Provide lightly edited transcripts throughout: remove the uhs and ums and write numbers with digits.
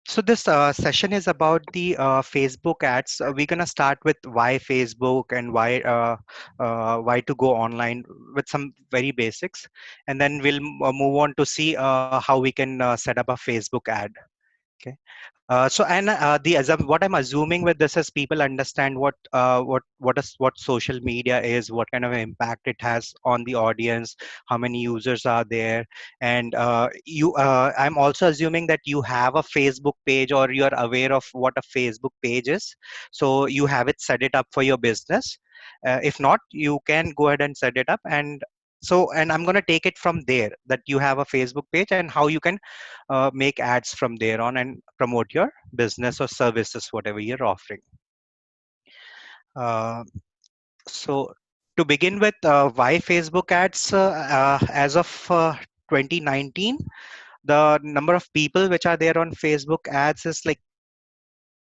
So this session is about the Facebook ads. We're gonna start with why Facebook and why to go online with some very basics, and then we'll move on to see how we can set up a Facebook ad. Okay. What I'm assuming with this is people understand what social media is, what kind of impact it has on the audience, how many users are there, and I'm also assuming that you have a Facebook page or you're aware of what a Facebook page is, so you have it set it up for your business. If not, you can go ahead and set it up, and I'm going to take it from there that you have a Facebook page and how you can make ads from there on and promote your business or services, whatever you're offering. Uh, so to begin with, why Facebook ads? As of 2019, the number of people which are there on Facebook ads is like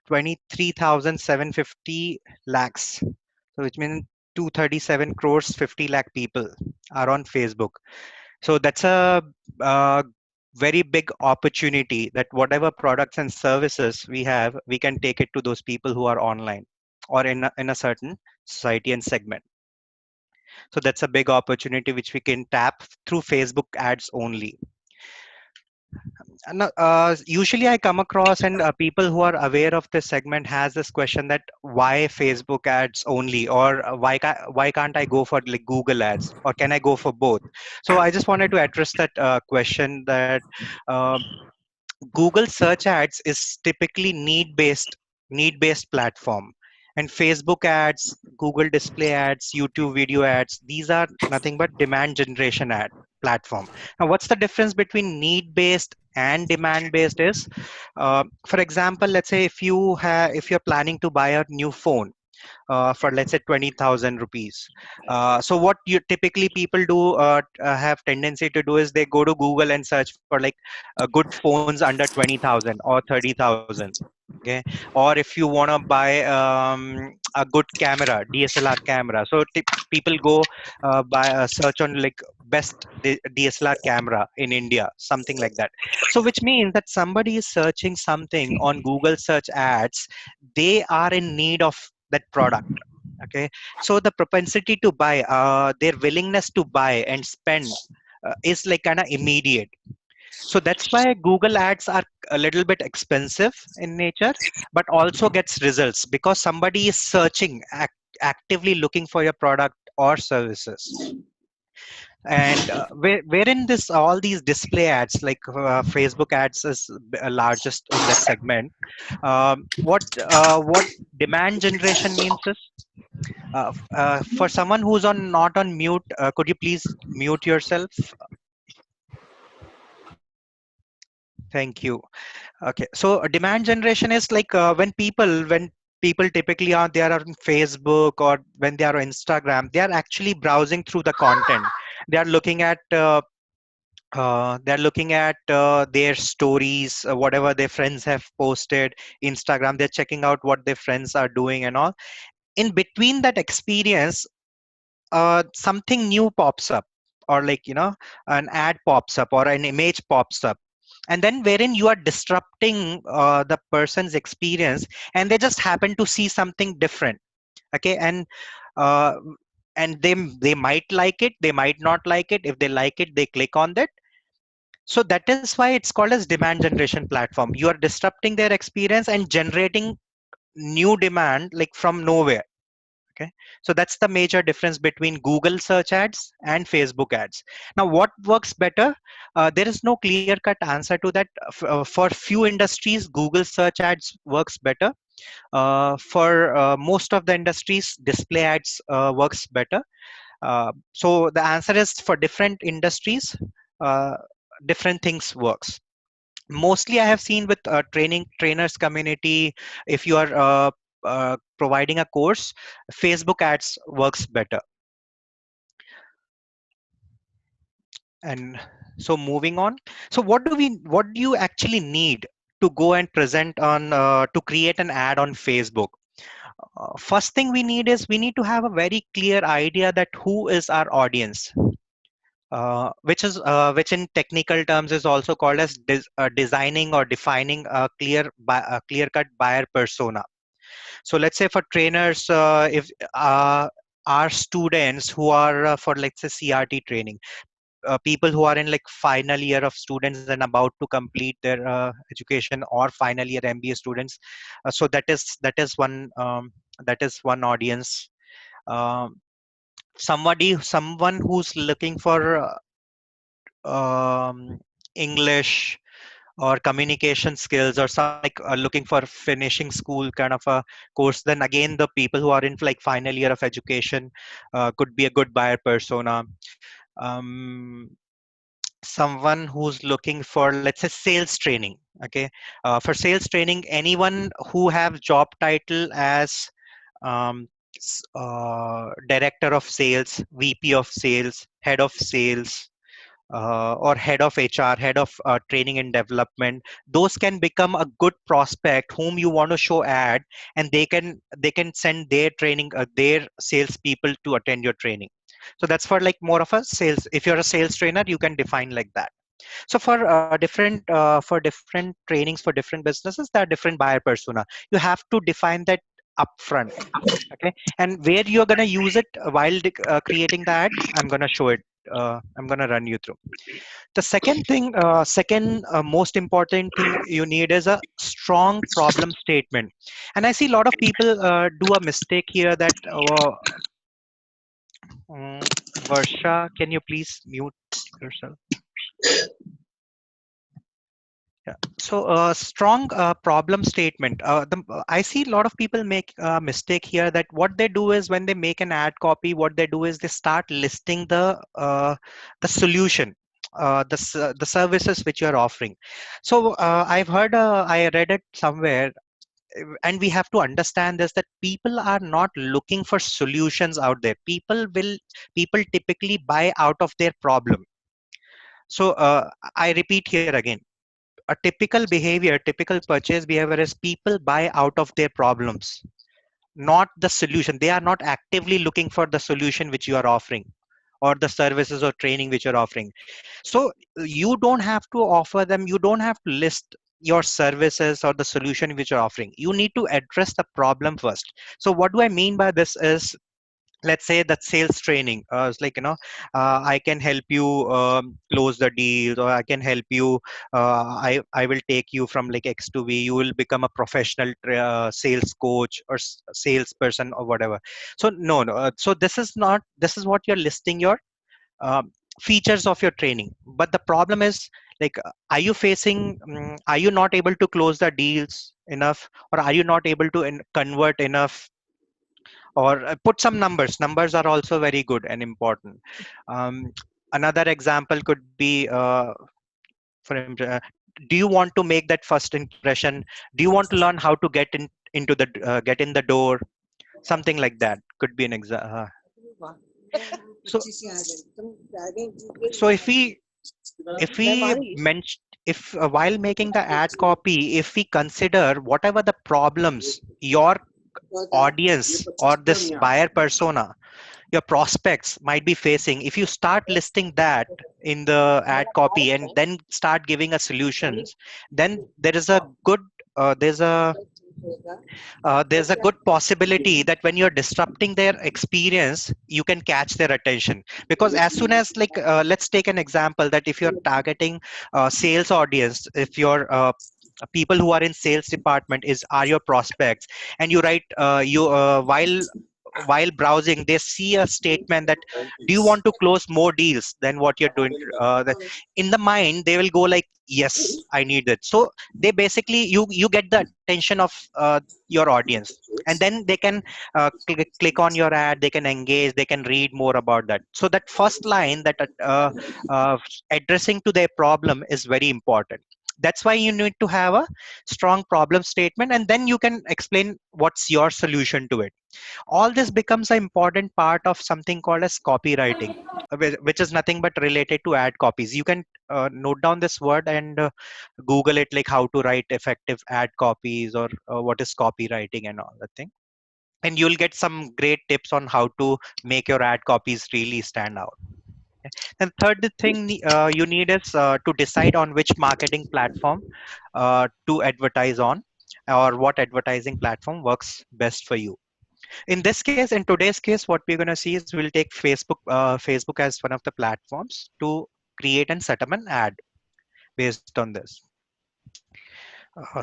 23,750 lakhs. So which means 237 crores 50 lakh people are on Facebook. So that's a very big opportunity that whatever products and services we have, we can take it to those people who are online or in a certain society and segment. So that's a big opportunity which we can tap through Facebook ads only. Usually I come across and people who are aware of this segment has this question that why Facebook ads only, or why can't I go for like Google ads, or can I go for both? So I just wanted to address that question that uh, Google search ads is typically need based platform, and Facebook ads, Google display ads, YouTube video ads, these are nothing but demand generation ad platform. Now what's the difference between need based and demand based is, for example, let's say if you're planning to buy a new phone for let's say 20,000 rupees. So what you typically people do have tendency to do is they go to Google and search for like good phones under 20,000 or 30,000. Okay. Or if you want to buy a good camera, DSLR camera. So people go buy search on like best DSLR camera in India, something like that. So which means that somebody is searching something on Google search ads, they are in need of that product. Okay. So the propensity to buy, their willingness to buy and spend is like kind of immediate. So that's why Google ads are a little bit expensive in nature, but also gets results because somebody is searching, actively looking for your product or services. And wherein this all these display ads like Facebook ads is largest in that segment. What demand generation means is, for someone who's on not on mute, could you please mute yourself? Thank you. Okay, so demand generation is like when people typically are there on Facebook or when they are on Instagram, they are actually browsing through the content. They are looking at their stories, whatever their friends have posted. Instagram, they're checking out what their friends are doing and all. In between that experience, something new pops up, or like an ad pops up or an image pops up, and then wherein you are disrupting the person's experience, and they just happen to see something different. Okay. Uh, and they might like it, they might not like it. If they like it, they click on that. So that is why it's called as demand generation platform. You are disrupting their experience and generating new demand like from nowhere. Okay. So that's the major difference between Google search ads and Facebook ads. Now what works better? There is no clear cut answer to that. For few industries, Google search ads works better. For most of the industries, display ads works better. So the answer is for different industries, uh, different things works. Mostly I have seen with trainers community, if you are providing a course, Facebook ads works better. And so moving on, so what do you actually need to go and present on to create an ad on Facebook? First thing we need is we need to have a very clear idea that who is our audience. which in technical terms is also called as designing or defining a clear cut buyer persona. So let's say for trainers, if our students who are for let's say CRT training, people who are in like final year of students and about to complete their education, or final year MBA students, so that is one audience. um, Someone who's looking for English or communication skills, or some like looking for finishing school kind of a course, then again the people who are in like final year of education could be a good buyer persona. um, Someone who's looking for let's say sales training. Okay, for sales training, anyone who have job title as director of sales, VP of sales, head of sales, or head of HR, head of training and development, those can become a good prospect whom you want to show ad, and they can send their training, their sales people to attend your training. So that's for like more of a sales. If you're a sales trainer, you can define like that. So for different trainings for different businesses, there are different buyer persona. You have to define that upfront. Okay, and where you're going to use it while creating the ad, I'm going to show it. I'm going to run you through the second most important thing you need is a strong problem statement. And I see a lot of people do a mistake here that mm, Varsha, can you please mute yourself? Yeah. So, strong problem statement. I see a lot of people make a mistake here that what they do is when they make an ad copy, what they do is they start listing the solution, the services which you are offering. So, I read it somewhere, and we have to understand this that people are not looking for solutions out there. People typically buy out of their problem. So, I repeat here again, a typical purchase behavior is people buy out of their problems, not the solution. They are not actively looking for the solution which you are offering, or the services or training which you're offering. So you don't have to offer them, you don't have to list your services or the solution which you're offering. You need to address the problem first. So what do I mean by this is, let's say that sales training, it's like, I can help you close the deals, or I can help you, I will take you from like X to V, you will become a professional sales coach or salesperson or whatever. So no, so this is what you're listing your um, features of your training. But the problem is, like, are you not able to close the deals enough, or are you not able to convert enough, or put some numbers are also very good and important. um, Another example could be, do you want to make that first impression? Do you want to learn how to get in the door? Something like that could be an example. So so if we mention if while making the ad copy, if we consider whatever the problems your audience or this buyer persona, your prospects might be facing, if you start listing that in the ad copy and then start giving us solutions, then there's a good possibility that when you're disrupting their experience, you can catch their attention. Because as soon as, like, let's take an example that if you're targeting sales audience, if you're people who are in sales department is are your prospects, and you write you while browsing they see a statement that, do you want to close more deals than what you're doing? In the mind they will go like, yes, I need it. So they basically, you get the attention of your audience, and then they can click on your ad, they can engage, they can read more about that. So that first line, that uh, addressing to their problem, is very important. That's why you need to have a strong problem statement, and then you can explain what's your solution to it. All this becomes an important part of something called as copywriting, which is nothing but related to ad copies. You can note down this word and Google it, like how to write effective ad copies, or what is copywriting and all that thing, and you'll get some great tips on how to make your ad copies really stand out. And third thing you need is to decide on which marketing platform to advertise on, or what advertising platform works best for you. In this case, in today's case, what we're going to see is we'll take Facebook as one of the platforms to create and set up an ad based on this.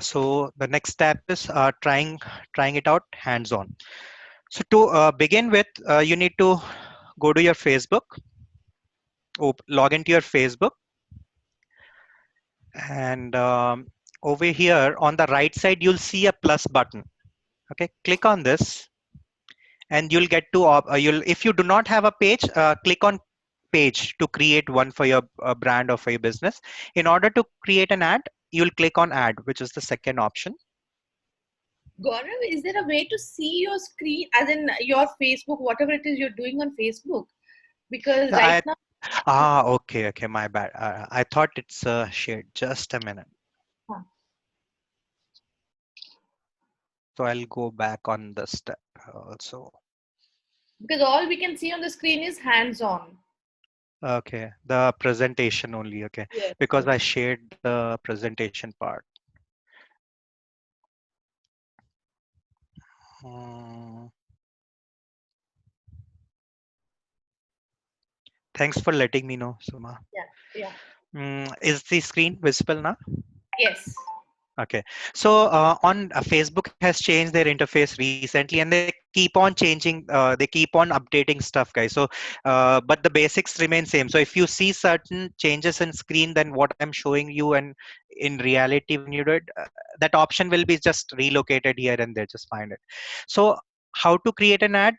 So the next step is trying it out hands on. So to begin with, you need to go to your Facebook, log into your Facebook, and over here on the right side you'll see a plus button. Okay, click on this, and you'll get to you'll if you do not have a page, click on page to create one for your brand or for your business. In order to create an ad, you'll click on ad, which is the second option. Gaurav, is there a way to see your screen, as in your Facebook, whatever it is you're doing on Facebook? Because right I now, Okay, my bad. I thought it's shared. Just a minute. huh, So I'll go back on the step also. because all we can see on the screen is hands-on. Okay, the presentation only. Okay, Yes, because yes. I shared the presentation part. Hmm. Thanks for letting me know, Suma. Yeah, yeah. Is the screen visible now? Yes. Okay. So on Facebook has changed their interface recently, and they keep on changing. They keep on updating stuff, guys. So, but the basics remain same. So if you see certain changes in screen than what I'm showing you, and in reality when you do it, that option will be just relocated here and there. Just find it. So how to create an ad?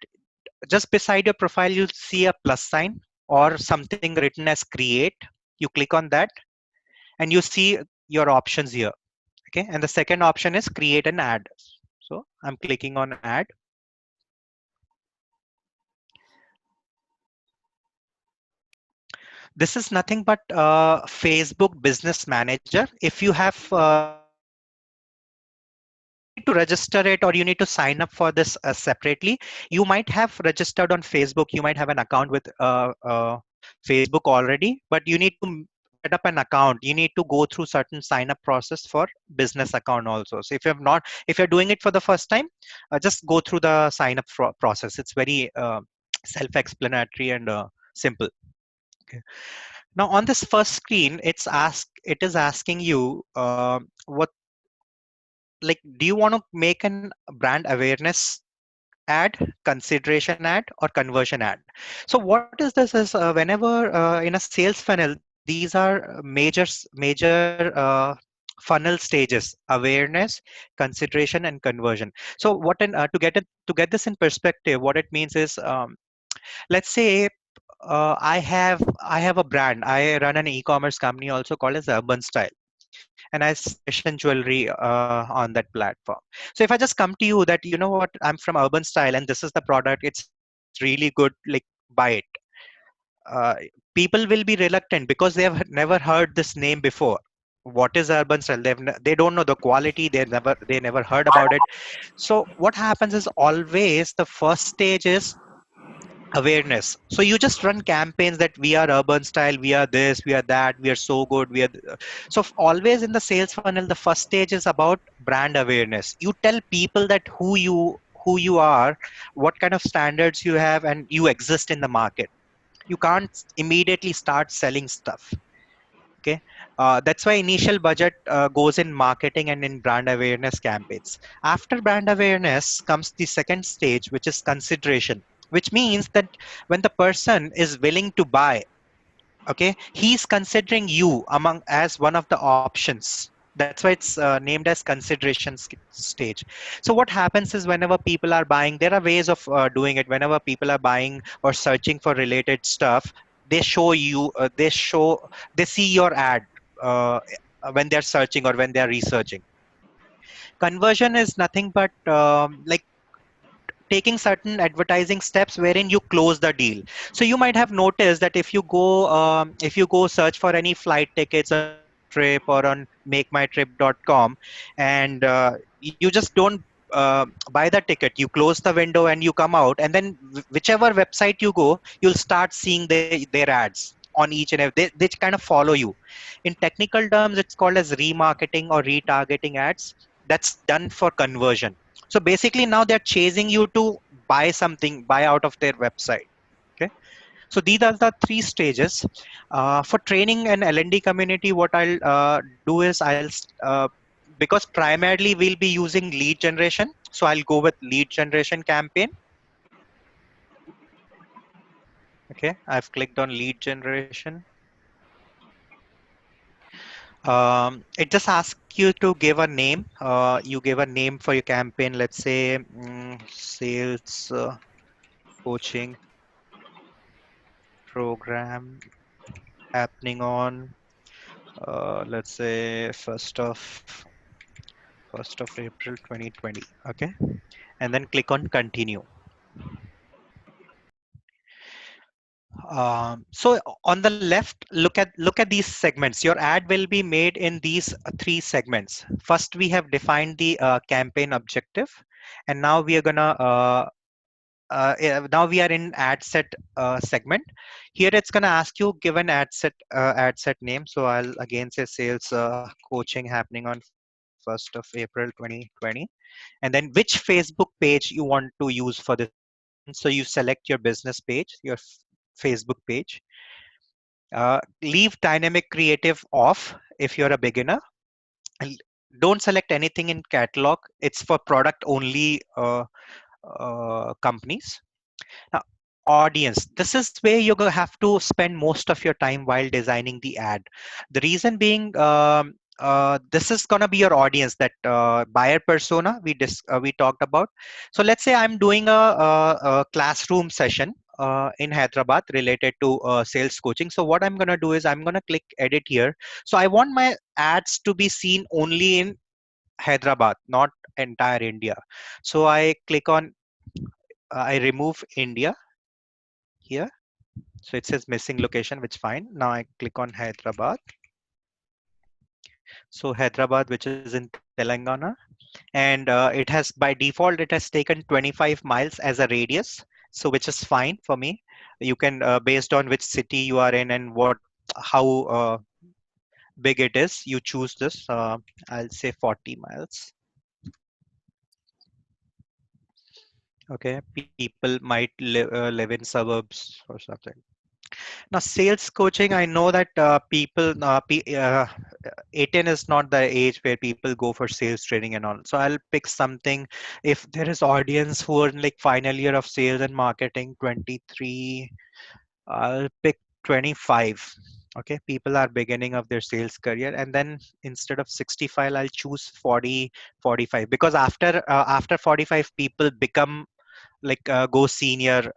Just beside your profile, you'll see a plus sign or something written as create. You click on that, and you see your options here. Okay, and the second option is create an ad. So I'm clicking on add. This is nothing but Facebook Business Manager. If you have you need to register it, or you need to sign up for this separately. You might have registered on Facebook, you might have an account with Facebook already, but you need to set up an account. You need to go through certain sign up process for business account also. So if you have not, if you're doing it for the first time, just go through the sign up process. It's very self explanatory and simple. Okay. Now on this first screen, it is asking you what, like, do you want to make an brand awareness ad, consideration ad, or conversion ad? So what is this is, whenever in a sales funnel, these are major funnel stages: awareness, consideration, and conversion. So to get this in perspective, what it means is, let's say I have a brand. I run an e-commerce company also called as Urban Style, and I sell fashion jewelry on that platform. So if I just come to you that, you know what, I'm from Urban Style and this is the product, it's really good, like, buy it. Uh, People will be reluctant because they have never heard this name before. What is Urban Style? They don't know the quality. They never heard about it. So what happens is, always the first stage is awareness. So you just run campaigns that we are Urban Style, we are this, we are that, we are so good, always in the sales funnel, the first stage is about brand awareness. You tell people that who you are, what kind of standards you have, and you exist in the market. You can't immediately start selling stuff. Okay, that's why initial budget goes in marketing and in brand awareness campaigns. After brand awareness comes the second stage, which is consideration, which means that when the person is willing to buy, okay, he's considering you among as one of the options. That's why it's named as consideration stage. So what happens is, whenever people are buying, there are ways of doing it. Whenever people are buying or searching for related stuff, they show you they see your ad uh, when they're searching or when they're researching. Conversion is nothing but like taking certain advertising steps wherein you close the deal. So you might have noticed that if you go search for any flight tickets on Trip or on makemytrip.com, and you just don't buy the ticket, you close the window and you come out, and then whichever website you go, you'll start seeing their ads on each and every. They kind of follow you. In technical terms, it's called as remarketing or retargeting ads. That's done for conversion. So basically, now they're chasing you to buy something, buy out of their website. Okay, so these are the three stages. For training an LnD community, what I'll do is because primarily we'll be using lead generation, so I'll go with lead generation campaign. Okay, I've clicked on lead generation. It just asks you to give a name. You give a name for your campaign. Let's say sales coaching program happening on let's say first of April 2020. Okay, and then click on continue. So on the left, look at these segments. Your ad will be made in these three segments. First, we have defined the campaign objective, and now we are gonna now we are in ad set segment. Here it's gonna ask you give an ad set name. So I'll again say sales coaching happening on 1st of April 2020, and then which Facebook page you want to use for this campaign. So you select your business page, your Facebook page. Leave dynamic creative off if you're a beginner. And don't select anything in catalog. It's for product only companies. Now, audience. This is where you're going to have to spend most of your time while designing the ad. The reason being, this is going to be your audience, that buyer persona we talked about. So let's say I'm doing a classroom session in Hyderabad related to sales coaching. So what I'm going to do is I'm going to click edit here. So I want my ads to be seen only in Hyderabad, not entire India. So I click on, I remove India here. So it says missing location, which fine. Now I click on Hyderabad. So Hyderabad, which is in Telangana, and it has by default it has taken 25 miles as a radius. So which is fine for me. You can based on which city you are in and what how big it is, you choose this. I'll say 40 miles. Okay, people might live in suburbs or something. Now, sales coaching, I know that 18 is not the age where people go for sales training and all. So I'll pick something. If there is audience who are in like final year of sales and marketing, 23, I'll pick 25. Okay, people are beginning of their sales career, and then instead of 65, I'll choose 40, 45, because after 45, people become like go senior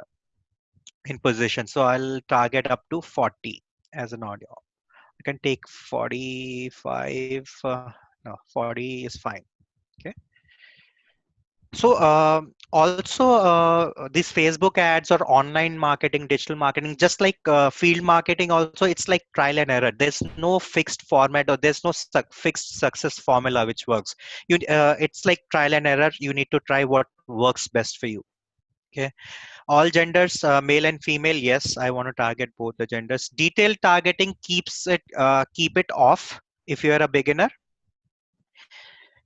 in position. So I'll target up to 40 as an audio. You can take 45. No, 40 is fine. Okay. So also these Facebook ads or online marketing, digital marketing, just like field marketing, also it's like trial and error. There's no fixed format or there's no fixed success formula which works. It's like trial and error. You need to try what works best for you. Okay. All genders, male and female. Yes, I want to target both the genders. Detailed targeting keep it off if you are a beginner.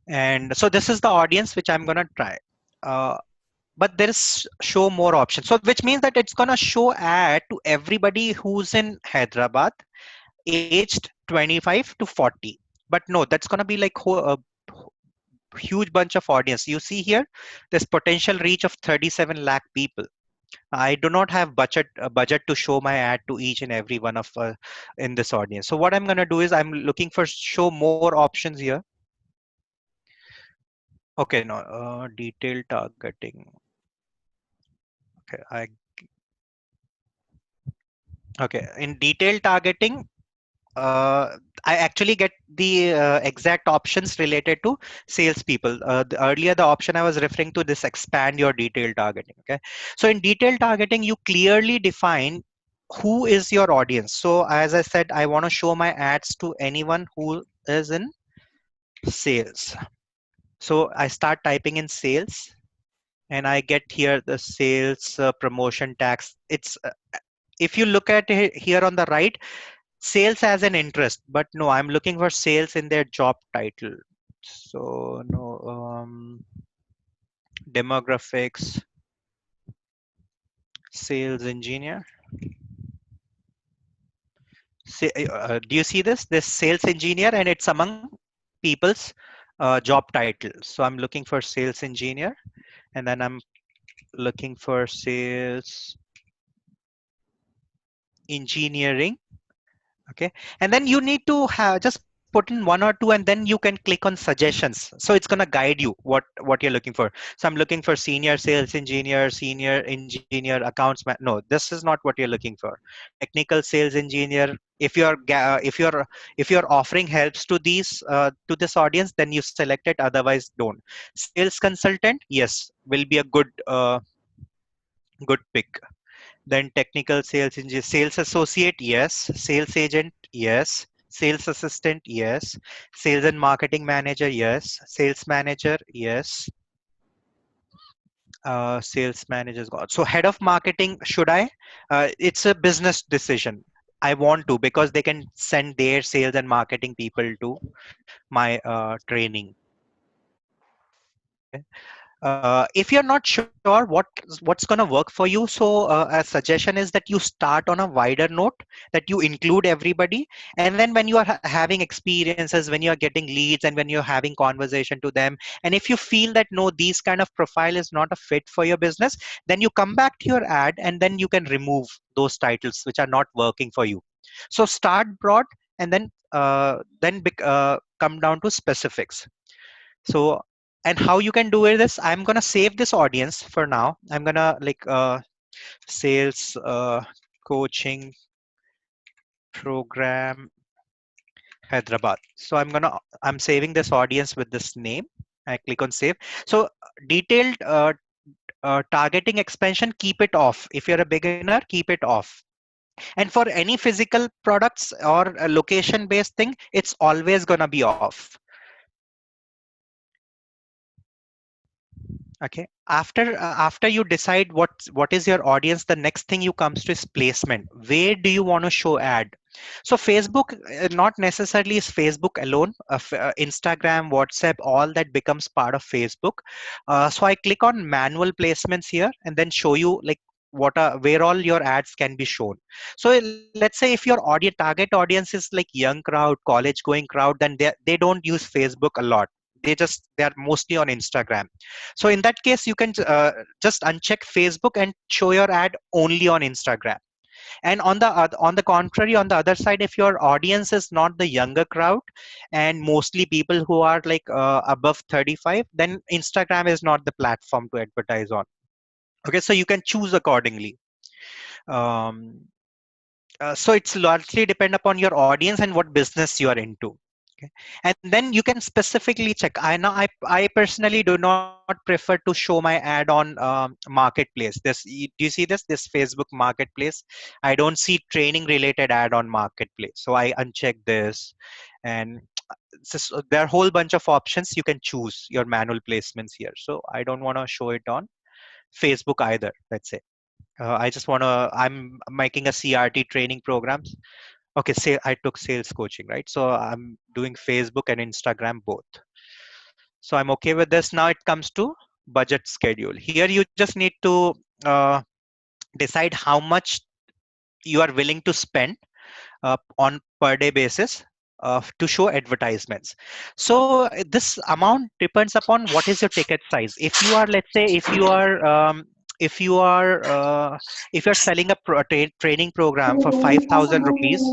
And so this is the audience which I'm gonna try. Uh, but there is show more options. So which means that it's gonna show ad to everybody who's in Hyderabad, aged 25 to 40. But no, that's gonna be like a huge bunch of audience. You see here, there's potential reach of 37 lakh people. I do not have budget to show my ad to each and every one of in this audience. So what I'm going to do is I'm looking for show more options here. Okay, no, detailed targeting. Okay, okay, in detailed targeting, I actually get the exact options related to salespeople. Earlier, the option I was referring to, this expand your detailed targeting. Okay, so in detailed targeting, you clearly define who is your audience. So as I said, I want to show my ads to anyone who is in sales. So I start typing in sales, and I get here the sales promotion tax. It's if you look at it here on the right, sales as an interest, but no, I'm looking for sales in their job title. So no, demographics, sales engineer. Do you see this? This sales engineer, and it's among people's job titles. So I'm looking for sales engineer, and then I'm looking for sales engineering. Okay, and then you need to have just put in one or two, and then you can click on suggestions, so it's going to guide you what you're looking for. So I'm looking for senior sales engineer, senior engineer, no, this is not what you're looking for. Technical sales engineer. If you're if you're offering helps to these to this audience, then you select it, otherwise don't. Sales consultant, yes, will be a good pick. Then technical sales engineer, sales associate, yes. Sales agent, yes. Sales assistant, yes. Sales and marketing manager, yes. Sales manager, yes. Sales managers got. So head of marketing, should I? It's a business decision. I want to, because they can send their sales and marketing people to my training. If you're not sure what's going to work for you, so a suggestion is that you start on a wider note, that you include everybody, and then when you are having experiences, when you are getting leads, and when you're having conversation to them, and if you feel that no, these kind of profile is not a fit for your business, then you come back to your ad, and then you can remove those titles which are not working for you. So start broad, and then come down to specifics. So, and how you can do it is, I'm gonna save this audience for now. I'm gonna like sales coaching program Hyderabad. So I'm saving this audience with this name. I click on save. So detailed targeting expansion, keep it off. If you're a beginner, keep it off. And for any physical products or a location based thing, it's always gonna be off. Okay, after you decide what is your audience, the next thing you comes to is placement. Where do you want to show ad? So Facebook, not necessarily is Facebook alone. Instagram, WhatsApp, all that becomes part of Facebook. So I click on manual placements here, and then show you like what are where all your ads can be shown. So let's say if your audience target audience is like young crowd, college going crowd, then they don't use Facebook a lot. They are mostly on Instagram. So in that case, you can just uncheck Facebook and show your ad only on Instagram. And on the contrary, on the other side, if your audience is not the younger crowd, and mostly people who are like above 35, then Instagram is not the platform to advertise on. Okay, so you can choose accordingly. um, so it's largely depend upon your audience and what business you are into. Okay, and then you can specifically check. I personally do not prefer to show my ad on marketplace. Do you see this Facebook marketplace? I don't see training related ad on marketplace, so I uncheck this. And there are a whole bunch of options. You can choose your manual placements here, so I don't want to show it on Facebook either, let's say. I just want to, I'm making a CRT training programs. Okay, say I took sales coaching, right? So I'm doing Facebook and Instagram both. So I'm okay with this. Now it comes to budget schedule. Here you just need to uh, decide how much you are willing to spend on per day basis to show advertisements. So this amount depends upon what is your ticket size. If you are, let's say, if you are if you're selling a training program for 5,000 rupees.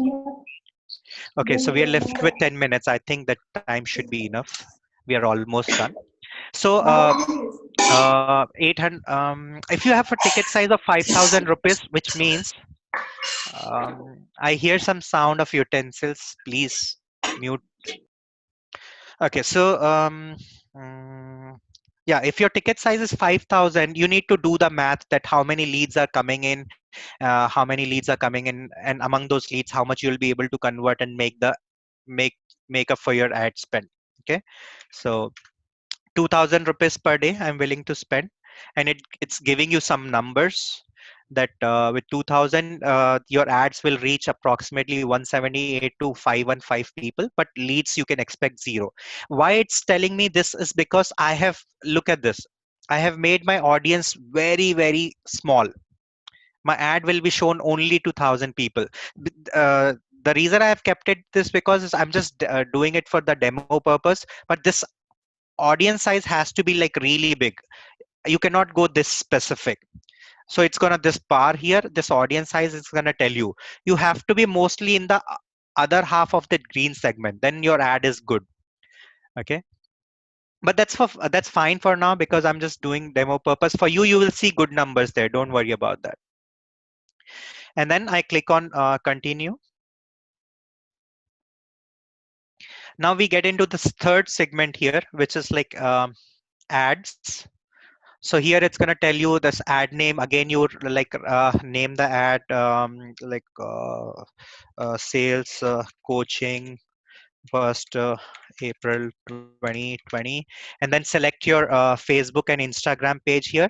Okay, so we are left with 10 minutes. I think that time should be enough. We are almost done. So 800, if you have a ticket size of 5,000 rupees, which means I hear some sound of utensils. Please mute. Okay, so yeah, if your ticket size is 5,000, you need to do the math that how many leads are coming in, how many leads are coming in, and among those leads, how much you'll be able to convert and make make up for your ad spend. Okay, so 2,000 rupees per day I'm willing to spend, and it's giving you some numbers that with 2,000 your ads will reach approximately 178 to 515 people, but leads you can expect zero. Why it's telling me this is because I have, look at this, I have made my audience very very small. My ad will be shown only to 1,000 people. The reason I have kept it this because I'm just doing it for the demo purpose, but this audience size has to be like really big. You cannot go this specific. So it's gonna, this bar here, this audience size is gonna tell you you have to be mostly in the other half of the green segment, then your ad is good. Okay, but that's fine for now because I'm just doing demo purpose. For you, you will see good numbers there, don't worry about that. And then I click on continue. Now we get into this third segment here, which is like ads. So here it's going to tell you this ad name. Again, you like name the ad sales coaching 1st April 2020, and then select your Facebook and Instagram page here.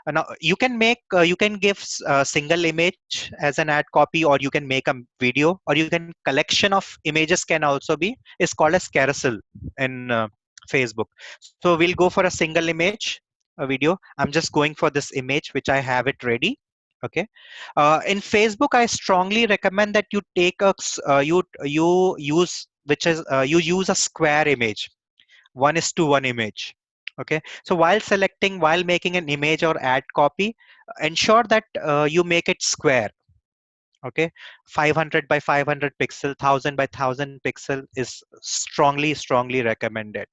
Now you can make you can give single image as an ad copy, or you can make a video, or you can collection of images can also be, is called as carousel in Facebook. So we'll go for a single image, a video. I'm just going for this image which I have it ready. Okay, in Facebook I strongly recommend that you take you use, which is you use a square image, 1:1 image. Okay, so while selecting, while making an image or ad copy, ensure that you make it square. Okay, 500 by 500 pixel, 1,000 by 1,000 pixel is strongly recommended.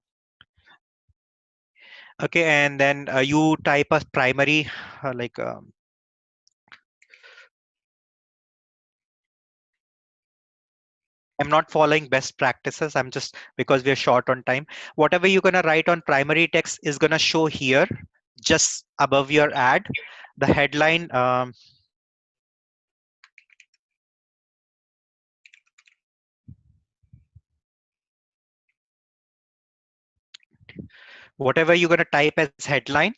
Okay, and then you type a primary like I'm not following best practices. I'm just, because we're short on time. Whatever you're gonna write on primary text is gonna show here, just above your ad. The headline, whatever you're gonna type as headline.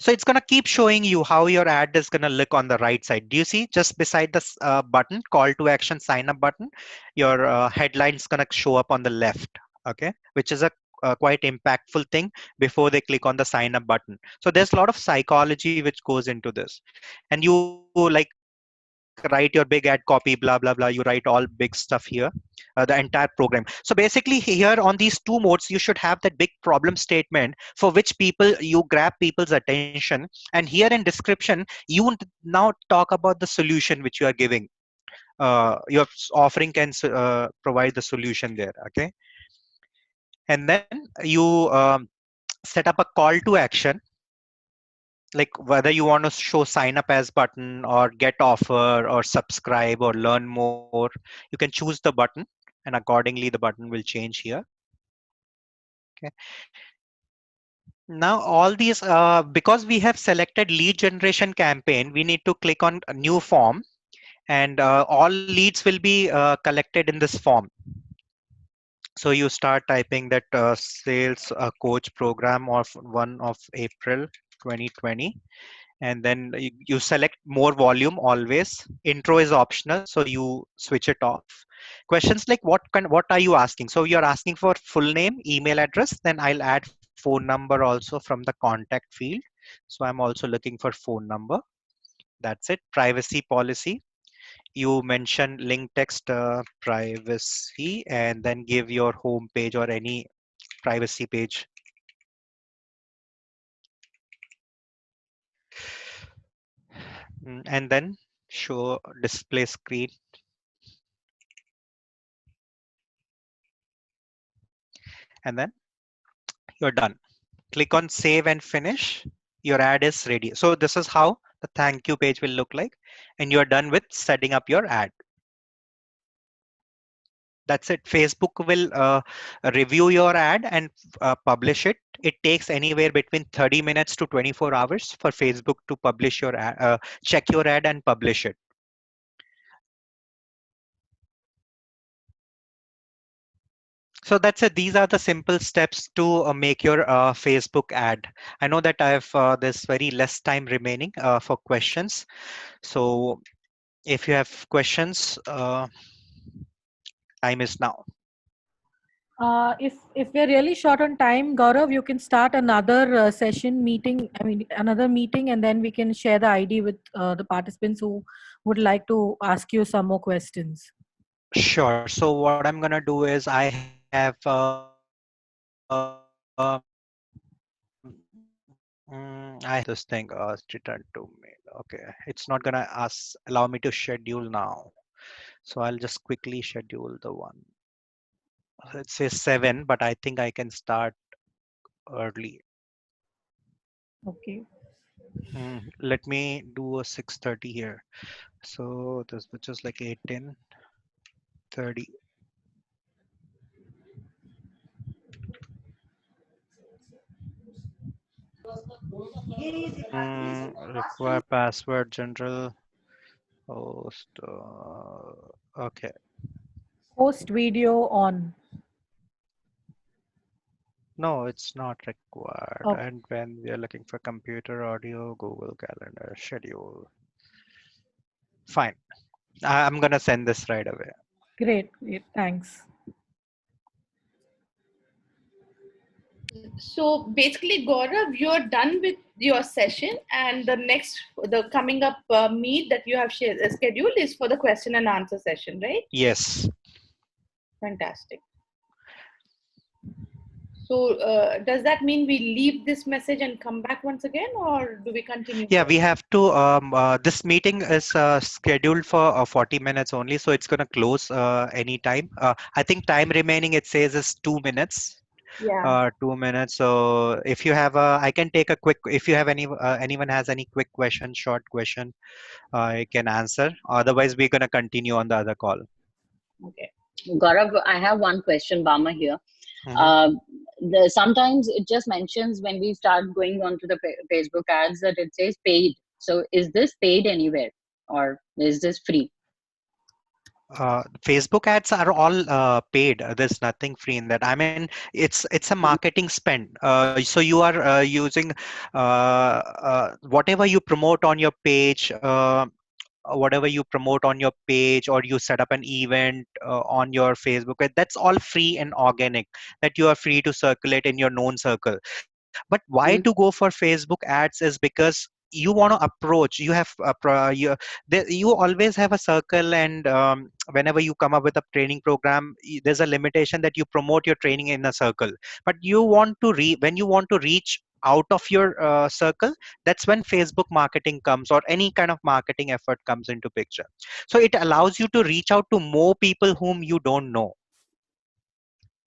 So it's gonna keep showing you how your ad is gonna look on the right side. Do you see just beside this button, call to action, sign up button, your headline's gonna show up on the left. Okay, which is a quite impactful thing before they click on the sign up button. So there's a lot of psychology which goes into this, and you like write your big ad copy, blah blah blah. You write all big stuff here, the entire program. So basically, here on these two modes, you should have that big problem statement for which people you grab people's attention. And here in description, you now talk about the solution which you are giving. Your offering can provide the solution there. Okay, and then you set up a call to action, like whether you want to show sign up as button or get offer or subscribe or learn more. You can choose the button, and accordingly the button will change here. Okay, now all these because we have selected lead generation campaign, we need to click on a new form, and all leads will be collected in this form. So you start typing that sales coach program of 1 of April 2020, and then you select more volume always. Intro is optional, so you switch it off. Questions like what are you asking? So you're asking for full name, email address, then I'll add phone number also from the contact field. So I'm also looking for phone number. That's it. Privacy policy, you mention link text privacy, and then give your home page or any privacy page. And then show display screen, and then you're done. Click on save and finish. Your ad is ready. So this is how the thank you page will look like, and you're done with setting up your ad. That's it. Facebook will review your ad and publish it. It takes anywhere between 30 minutes to 24 hours for Facebook to publish your ad, check your ad and publish it. So that's it. These are the simple steps to make your Facebook ad. I know that I have this very less time remaining for questions. So if you have questions, time is now. If we're really short on time, Gaurav, you can start another session meeting. I mean, another meeting, and then we can share the ID with the participants who would like to ask you some more questions. Sure. So what I'm gonna do is I have this thing return to mail. Okay, it's not gonna ask allow me to schedule now. So I'll just quickly schedule the one. It says 7, but I think I can start early. Okay. Let me do a 6:30 here. So this which is like 8, 10, 30. Require password general host. Okay. Host video on. No, it's not required. Okay, And when we are looking for computer, audio, Google Calendar, schedule. Fine. I'm gonna send this right away. great, great. Thanks. So basically, Gaurav, you're done with your session, and the coming up meet that you have scheduled is for the question and answer session, right? Yes. Fantastic. So does that mean we leave this message and come back once again, or do we continue Yeah, here? we have to. This meeting is scheduled for 40 minutes only, so it's gonna close anytime. I think time remaining it says is 2 minutes. Yeah. 2 minutes. So if you have a, I can take a quick. If you have anyone has any quick question, short question, I can answer. Otherwise, we're gonna continue on the other call. Okay. Gaurav, I have one question, Bama here. Hmm. Uh, Sometimes it just mentions when we start going onto the Facebook ads that it says paid. So is this paid anywhere or is this free? Facebook ads are all paid. There's nothing free in that. I mean, it's a marketing spend. So you are using whatever you promote on your page. Whatever you promote on your page, or you set up an event on your Facebook, that's all free and organic, that you are free to circulate in your known circle. But why to go for Facebook ads is because you want to approach, you have you always have a circle, and whenever you come up with a training program, there's a limitation that you promote your training in a circle. But you want to when you want to reach out of your circle, that's when Facebook marketing comes, or any kind of marketing effort comes into picture. So it allows you to reach out to more people whom you don't know.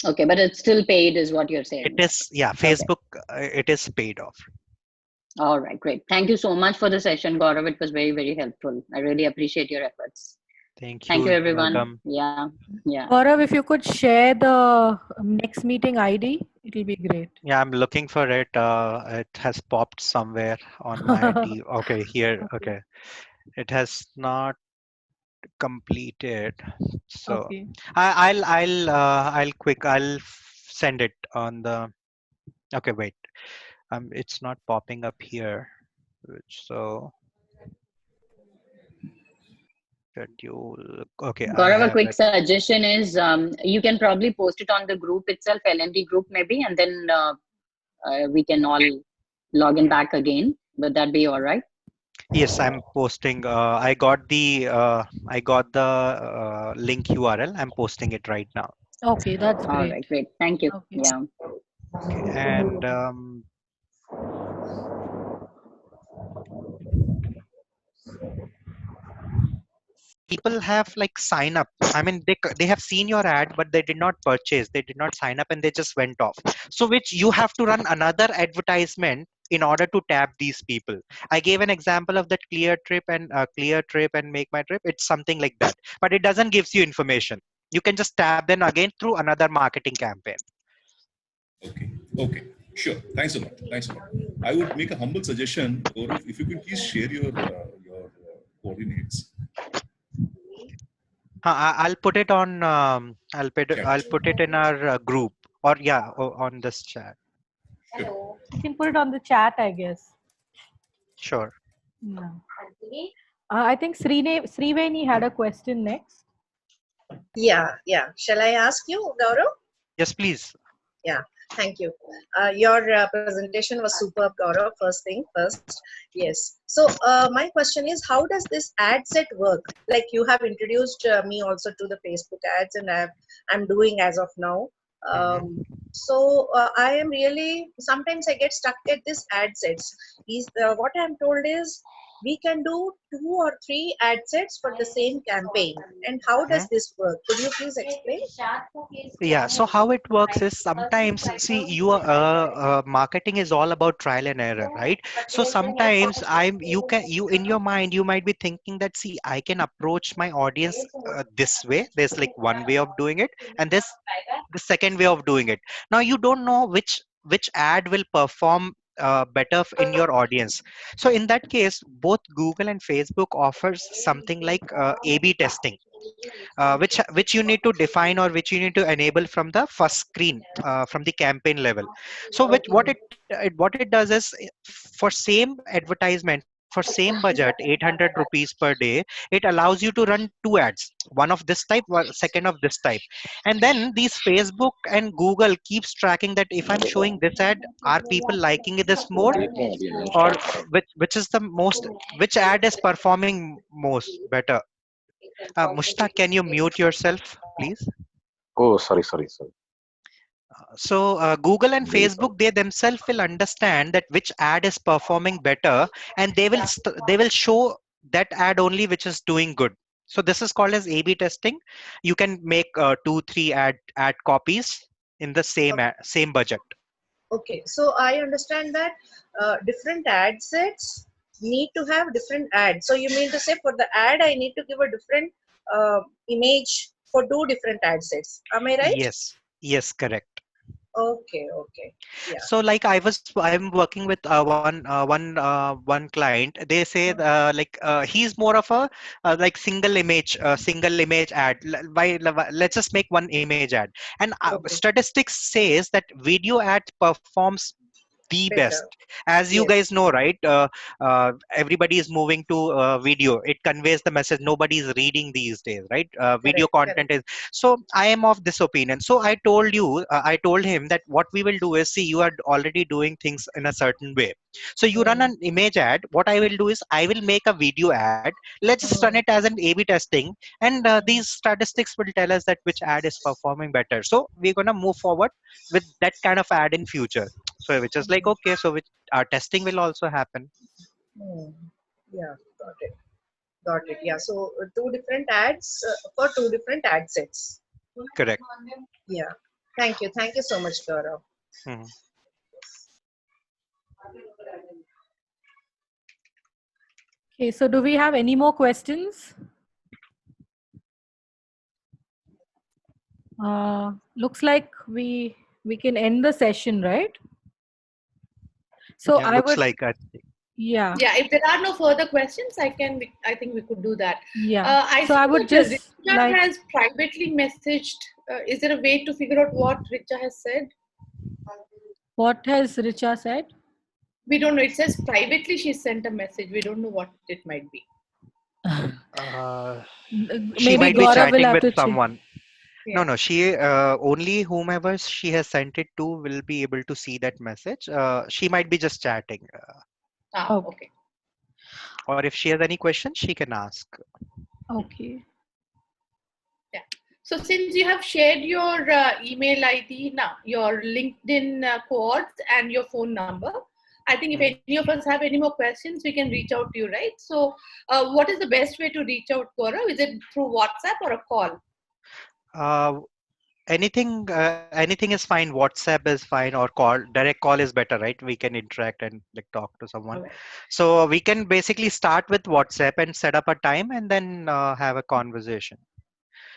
Okay, but it's still paid, is what you're It saying. is, yeah, Okay. Facebook, it is paid off. All right, great. Thank you so much for the session, Gaurav. It was very, very helpful. I really appreciate your efforts. Thank Thank you, you, you're everyone. welcome. Yeah, yeah. Gaurav, if you could share the next meeting ID, it'll be great. Yeah, I'm looking for it. It has popped somewhere on my okay, here. Okay. Okay, it has not completed. So Okay. I'll send it on the. Okay, wait. It's not popping up here. Which so schedule. Okay, I Gaurav, a have quick it. suggestion is you can probably post it on the group itself, LnD group maybe, and then we can all log in back again. Would that be all right? Yes, I'm posting. I got the link URL. I'm posting it right now. Okay, that's All great. right, great. Thank you. Okay. Yeah. Okay, and people have like sign up. I mean, they have seen your ad, but they did not purchase, they did not sign up, and they just went off. So which you have to run another advertisement in order to tap these people. I gave an example of that clear trip and make my trip. It's something like that, but it doesn't gives you information. You can just tap them again through another marketing campaign. Okay. Okay. Sure. Thanks a lot. Thanks a lot. I would make a humble suggestion, Gaurav, if you could please share your coordinates. I'll put it on I'll put it in our group, or yeah, on this chat. Sure. You can put it on the chat, I guess. Sure. Yeah. I think Sriveni had a question next. Yeah. Shall I ask you, Gaurav? Yes, please. Yeah, thank you. Your presentation was superb, Gaurav. First thing first. Yes. So my question is, how does this ad set work? Like you have introduced me also to the Facebook ads, and I'm doing as of now. Um, Hmm. so I am really sometimes I get stuck at this ad sets. Is what I'm told is we can do 2 or 3 ad sets for the same campaign. And how does this work? Could you please explain? Yeah, so how it works is sometimes, see, marketing is all about trial and error, right? So sometimes you in your mind you might be thinking that, see, I can approach my audience this way. There's like one way of doing it, and there's the second way of doing it. Now you don't know which ad will perform better in your audience. So in that case, both Google and Facebook offers something like A/B testing, which you need to define, or which you need to enable from the first screen, from the campaign level. So which what it does is, for same advertisement, for same budget, 800 rupees per day, it allows you to run 2 ads, one of this type, one second of this type. And then these Facebook and Google keeps tracking that if I'm showing this ad, are people liking this more, or which is the most, which ad is performing most better. Mushtaq, can you mute yourself, please? Oh, sorry. So Google and Facebook, they themselves will understand that which ad is performing better, and they will show that ad only which is doing good. So this is called as A/B testing. You can make 2, 3 ad copies in the same budget. Okay, so I understand that different ad sets need to have different ads. So you mean to say for the ad, I need to give a different image for 2 different ad sets. Am I right? Yes, yes, correct. Okay. Yeah. So like I'm working with one client. They say he's more of a like single image ad. Let's just make one image ad. And Okay. statistics says that video ad performs the best. Better. As you Yes. guys know, right? Everybody is moving to video. It conveys the message. Nobody is reading these days, right? Video content Correct. is. So I am of this opinion. So I told him that what we will do is, see, you are already doing things in a certain way. So you run Mm, an image ad. What I will do is, I will make a video ad. Let's just run it mm, as an A/B testing, and these mm, statistics will tell us that which ad is performing better. So we're gonna move forward with that kind of ad in future. So which is like, mm, okay, so which our testing will also happen. mm. Yeah, got it. Got it. Yeah. So 2 different ads for 2 different ad sets. Correct. Yeah. Thank you. Thank you so much, Gaurav. Mhm. Okay, so do we have any more questions? Looks like we can end the session, right? So Yeah, I looks would, like yeah, Yeah, if there are no further questions, I think we could do that. yeah. I So I see would that just Richa like, has privately messaged. Is there a way to figure out what Richa has said? what has Richa said? We don't know. It says privately she sent a message. We don't know what it might be. uh, she Maybe might be Gaurav will chatting have with to check. someone. No, Yeah. no, she only whomever she has sent it to will be able to see that message. She might be just chatting, Ah, Okay. okay. or if she has any questions, she can ask. Okay. Yeah. So since you have shared your email ID now, your LinkedIn codes and your phone number, I think if Mhm. any of us have any more questions, we can reach out to you, right? So, what is the best way to reach out, Gaurav? Is it through WhatsApp or a call? Uh, anything is fine. WhatsApp is fine, or direct call is better, right? We can interact and like talk to someone. All right. So we can basically start with WhatsApp and set up a time, and then have a conversation.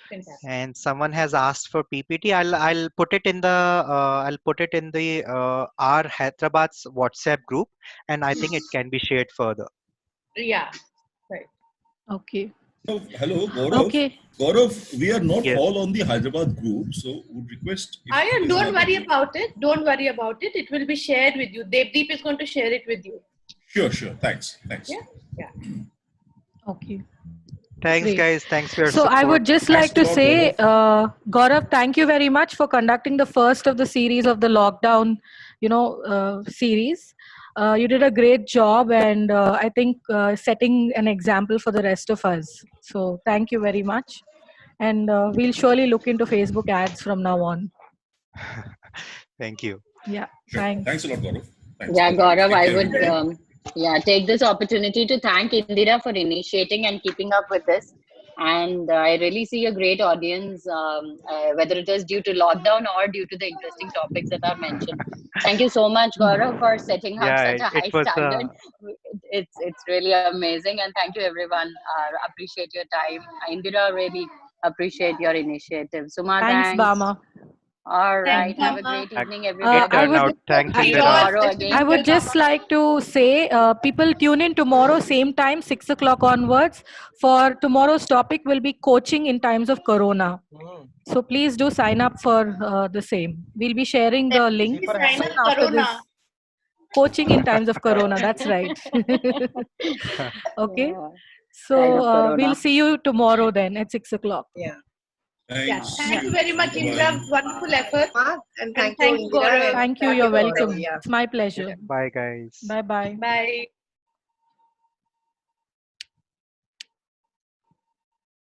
Fantastic. And someone has asked for PPT. I'll put it in the our Hyderabad's WhatsApp group, and I think it can be shared further. Yeah. Right. Okay. So, hello, Gaurav. Okay. Gaurav, we are not Yes. all on the Hyderabad group, so would request. If Aryan, you don't have worry any- about it. Don't worry about it. It will be shared with you. Devdeep is going to share it with you. Sure, sure. Thanks. Yeah. Yeah. Okay. Thanks, Great. guys. Thanks for your So I support. would just Thanks like a to lot, say, Gaurav, thank you very much for conducting the first of the series of the lockdown, series. You did a great job, and I think setting an example for the rest of us. So thank you very much, and we'll surely look into Facebook ads from now on. Thank you. Yeah, Sure. Thanks thanks. a lot, Gaurav. Thanks. Yeah, Bye-bye. Gaurav, Take I care, would everybody. take this opportunity to thank Indira for initiating and keeping up with this. And I really see a great audience, whether it is due to lockdown or due to the interesting topics that are mentioned. Thank you so much, Gaurav, for setting up Yeah, such a it high was standard. It's really amazing, and thank you, everyone. Appreciate your time. Indira, really appreciate your initiative. Suma, Thanks, thanks. Bama. All right. Thanks, Have a Mama. great evening, great I everybody. would turnout. Thanks, See you Your Indira. tomorrow session I again. as would well, just Mama. like to say, people tune in tomorrow, same time, 6 o'clock onwards. For tomorrow's topic will be coaching in times of Corona. So please do sign up for the same. We'll be sharing the link Definitely sign soon up after this. Corona. Coaching in times of Corona. That's right. Okay. Yeah, time So of we'll Corona. see you tomorrow then at 6 o'clock. Yeah. Yeah. Thanks. Thank Yeah. you very much, Bye-bye. Indra. Wonderful effort. And And thank you, thank you, Indira, Gaurav. and Thank you. thank you, You're Gaurav. welcome. Yeah. It's my pleasure. Bye, guys. Bye bye. Bye.